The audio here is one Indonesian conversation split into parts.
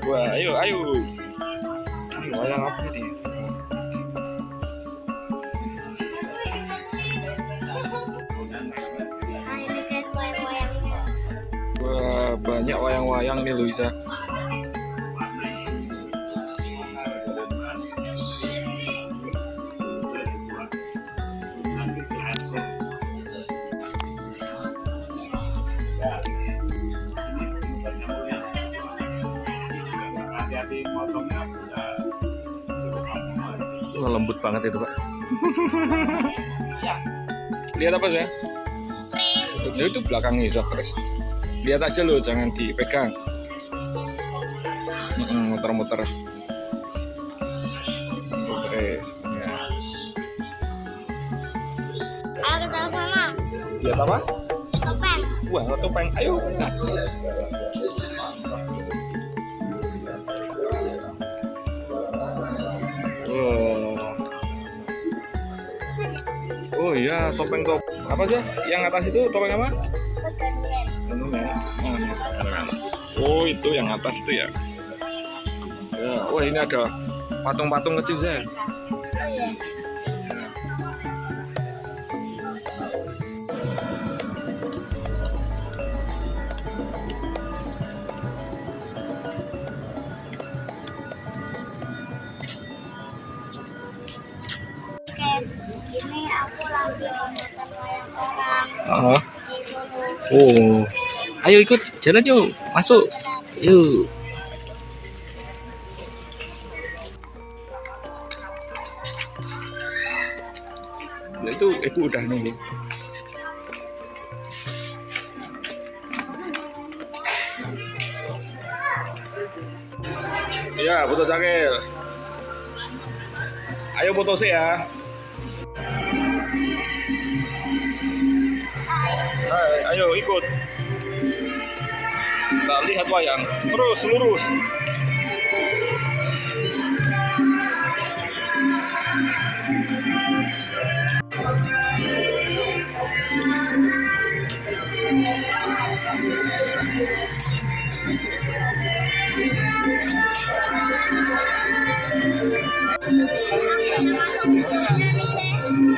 Wah, ayo, ayo. Ini wayang apa ini? Wah, banyak wayang-wayang nih Luisa. Wah, lembut banget itu Pak. Lihat apa sih? Itu belakangnya surprise. Lihat aja loh, jangan dipegang. Muter-muter. Surprise. Ya. Ayo ke sana. Lihat apa? Topeng. Wah, topeng. Ayo. Nah. Oh iya, topeng apa sih? Yang atas itu topeng apa? Oh, itu yang atas itu ya. Ya, wah ini ada patung-patung kecil sih. Ini aku lagi nonton wayang orang di Solo. Oh, ayo ikut jalan yuk, masuk, yuk. Nah, itu ibu udah nunggu. Iya, foto cakil. Ayo foto sih ya. Hai, ayo ikut. Kita lihat wayang. Terus lurus.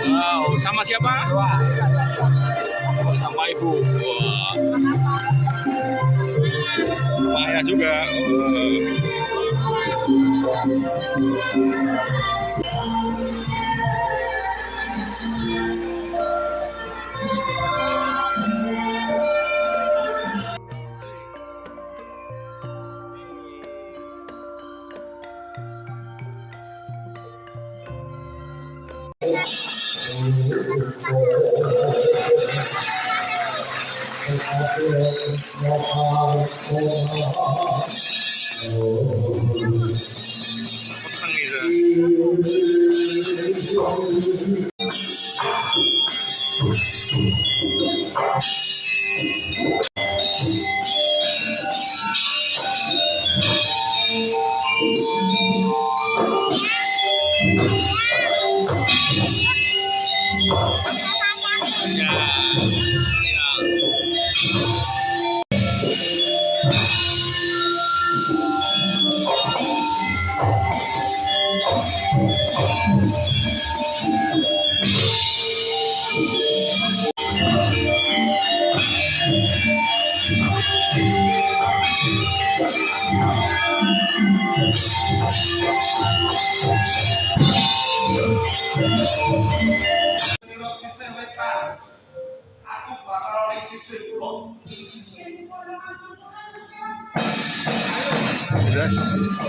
Wow, sama siapa? Sama ibu. Wah. Ayah juga.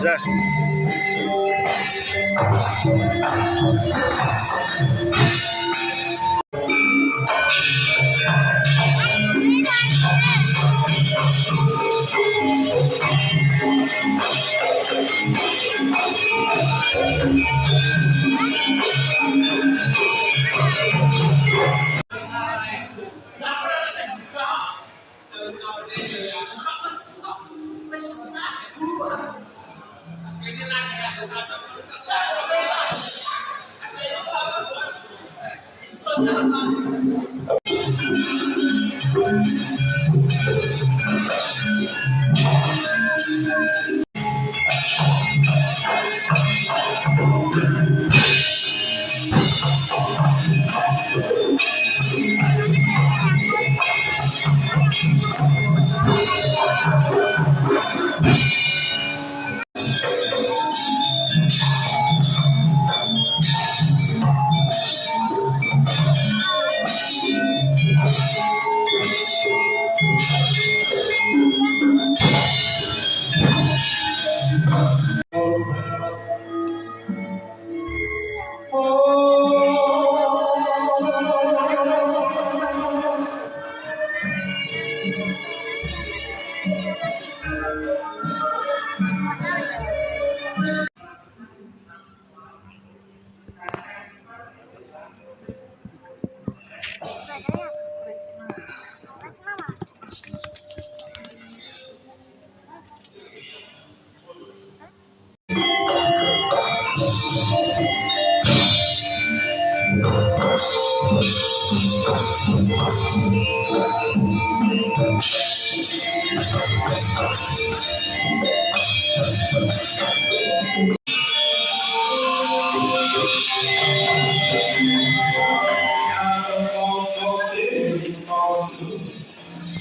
Sudah.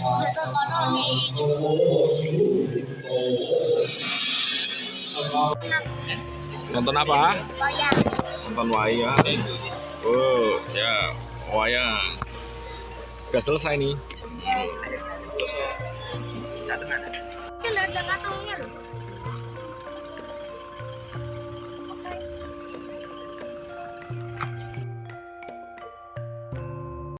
Betul kosong nih gitu. Nonton apa? Wayang. Nonton wayang. Oh, ya, wayang. Udah selesai nih. Kan ada katungnya loh.